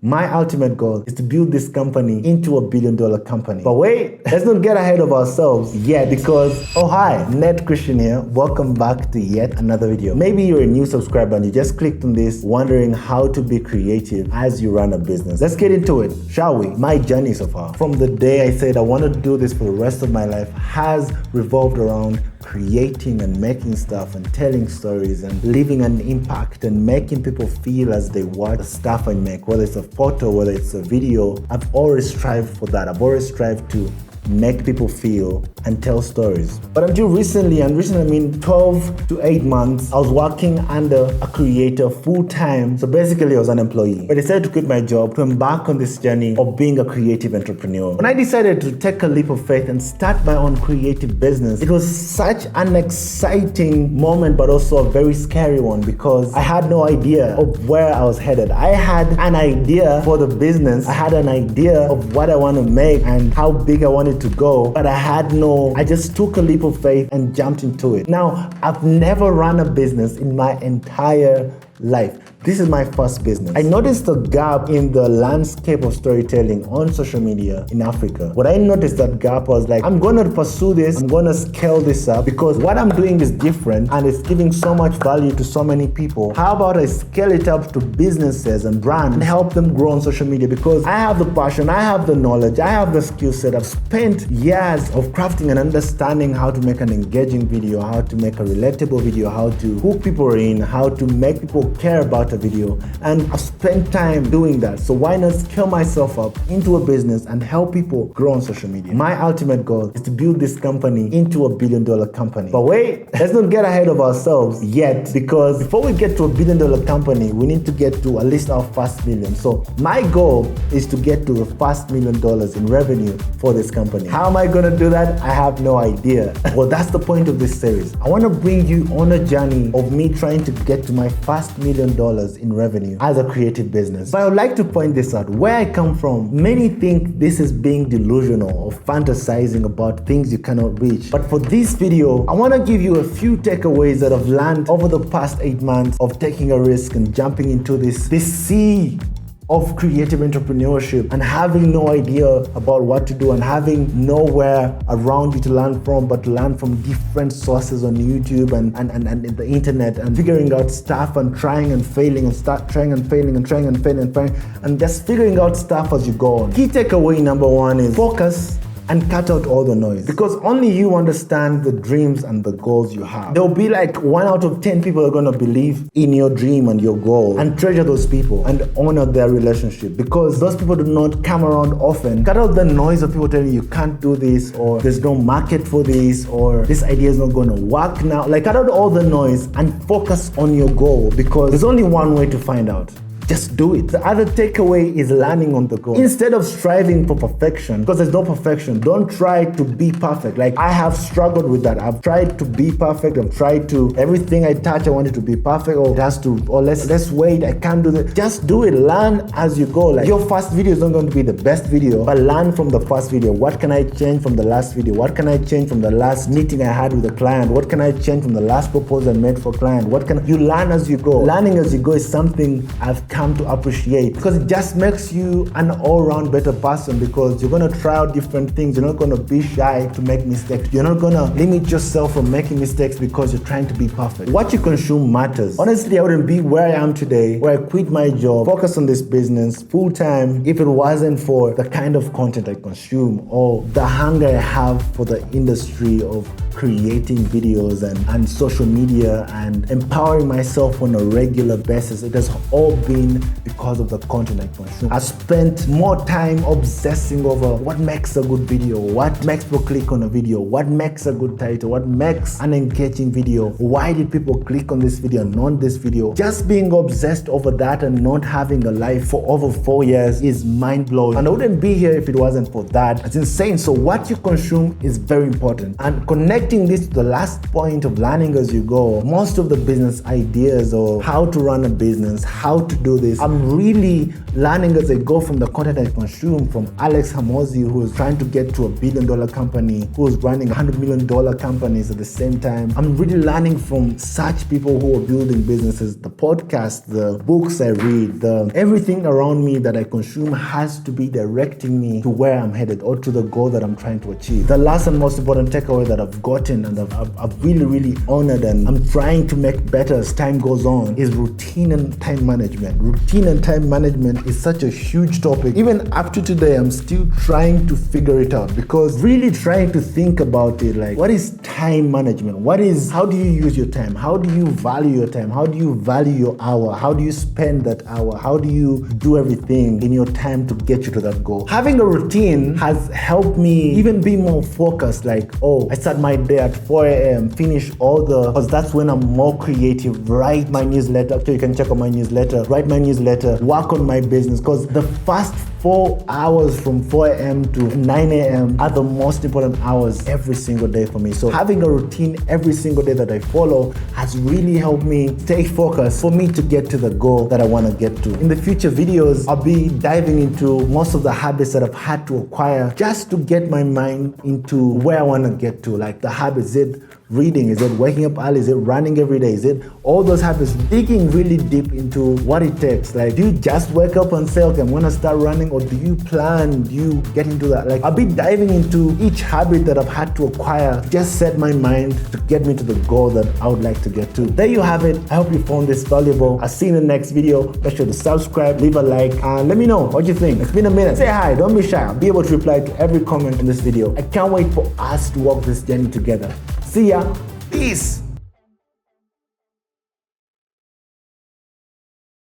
My ultimate goal is to build this company into $1 billion company. But wait, let's not get ahead of ourselves yet because, oh hi, Ned Christian here. Welcome back to yet another video. Maybe you're a new subscriber and you just clicked on this wondering how to be creative as you run a business. Let's get into it, shall we? My journey so far, from the day I said I wanted to do this for the rest of my life, has revolved around creating and making stuff and telling stories and leaving an impact and making people feel as they watch the stuff I make, whether it's a photo, whether it's a video. I've always strived for that. I've always strived to make people feel and tell stories. But until recently, and recently I mean 12 to 8 months, I was working under a creator full-time. So basically I was an employee. But I decided to quit my job to embark on this journey of being a creative entrepreneur. When I decided to take a leap of faith and start my own creative business, it was such an exciting moment, but also a very scary one because I had no idea of where I was headed. I had an idea for the business. I had an idea of what I want to make and how big I wanted to go, but I just took a leap of faith and jumped into it. Now, I've never run a business in my entire life. This is my first business. I noticed a gap in the landscape of storytelling on social media in Africa. What I noticed that gap was like, I'm gonna pursue this, I'm gonna scale this up because what I'm doing is different and it's giving so much value to so many people. How about I scale it up to businesses and brands and help them grow on social media? Because I have the passion, I have the knowledge, I have the skill set. I've spent years of crafting and understanding how to make an engaging video, how to make a relatable video, how to hook people in, how to make people care about a video, and I've spent time doing that. So why not scale myself up into a business and help people grow on social media? My ultimate goal is to build this company into $1 billion company. But wait, let's not get ahead of ourselves yet because before we get to $1 billion company, we need to get to at least our first million. So my goal is to get to the first $1 million in revenue for this company. How am I gonna do that? I have no idea. Well, that's the point of this series. I want to bring you on a journey of me trying to get to my first $1 million in revenue as a creative business. But I would like to point this out. Where I come from, many think this is being delusional or fantasizing about things you cannot reach. But for this video, I want to give you a few takeaways that I've learned over the past 8 months of taking a risk and jumping into this sea of creative entrepreneurship and having no idea about what to do and having nowhere around you to learn from, but to learn from different sources on YouTube and the internet and figuring out stuff and trying and failing and start trying and failing and trying and failing and failing and just figuring out stuff as you go on. Key takeaway number 1 is focus and cut out all the noise because only you understand the dreams and the goals you have. There'll be like 1 out of 10 people are gonna believe in your dream and your goal, and treasure those people and honor their relationship because those people do not come around often. Cut out the noise of people telling you can't do this, or there's no market for this, or this idea is not gonna work now. Like, cut out all the noise and focus on your goal because there's only one way to find out. Just do it. The other takeaway is learning on the go. Instead of striving for perfection, because there's no perfection, don't try to be perfect. Like, I have struggled with that. I've tried to be perfect. I've tried to, everything I touch, I want it to be perfect. Or it has to, or let's wait, I can't do that. Just do it. Learn as you go. Like, your first video is not going to be the best video, but learn from the first video. What can I change from the last video? What can I change from the last meeting I had with the client? What can I change from the last proposal I made for client? You learn as you go. Learning as you go is something I've come to appreciate because it just makes you an all-round better person because you're going to try out different things. You're not going to be shy to make mistakes. You're not going to limit yourself from making mistakes because you're trying to be perfect. What you consume matters. Honestly, I wouldn't be where I am today, where I quit my job, focus on this business full-time, if it wasn't for the kind of content I consume or the hunger I have for the industry of creating videos and social media and empowering myself on a regular basis. It has all been because of the content I consume. I spent more time obsessing over what makes a good video, what makes people click on a video, what makes a good title, what makes an engaging video, why did people click on this video and not this video. Just being obsessed over that and not having a life for over 4 years is mind-blowing. And I wouldn't be here if it wasn't for that. It's insane. So what you consume is very important. And connecting this to the last point of learning as you go, most of the business ideas or how to run a business, how to do do this. I'm really learning as I go from the content I consume, from Alex Hormozi, who is trying to get to $1 billion company, who is running $100 million companies at the same time. I'm really learning from such people who are building businesses. The podcast, the books I read, everything around me that I consume has to be directing me to where I'm headed or to the goal that I'm trying to achieve. The last and most important takeaway that I've gotten and I've really honored and I'm trying to make better as time goes on is routine and time management. Routine and time management is such a huge topic. Even up to today, I'm still trying to figure it out, because really trying to think about it, like, what is time management? How do you use your time? How do you value your time? How do you value your hour? How do you spend that hour? How do you do everything in your time to get you to that goal? Having a routine has helped me even be more focused. Like, I start my day at 4 a.m., finish because that's when I'm more creative. Write my newsletter. Actually, you can check out my newsletter. Write my newsletter. Work on my business, because the first 4 hours from 4 a.m. to 9 a.m. are the most important hours every single day for me. So having a routine every single day that I follow has really helped me stay focused for me to get to the goal that I want to get to. In the future videos, I'll be diving into most of the habits that I've had to acquire just to get my mind into where I want to get to. Like the habits, is it reading? Is it waking up early? Is it running every day? Is it all those habits? Digging really deep into what it takes. Like, do you just wake up and say, okay, I'm gonna start running, or do you plan? Do you get into that? Like, I'll be diving into each habit that I've had to acquire, just set my mind to get me to the goal that I would like to get to. There you have it. I hope you found this valuable. I'll see you in the next video. Make sure to subscribe, leave a like, and let me know what you think. It's been a minute. Say hi, don't be shy. I'll be able to reply to every comment in this video. I can't wait for us to walk this journey together. See ya. Peace.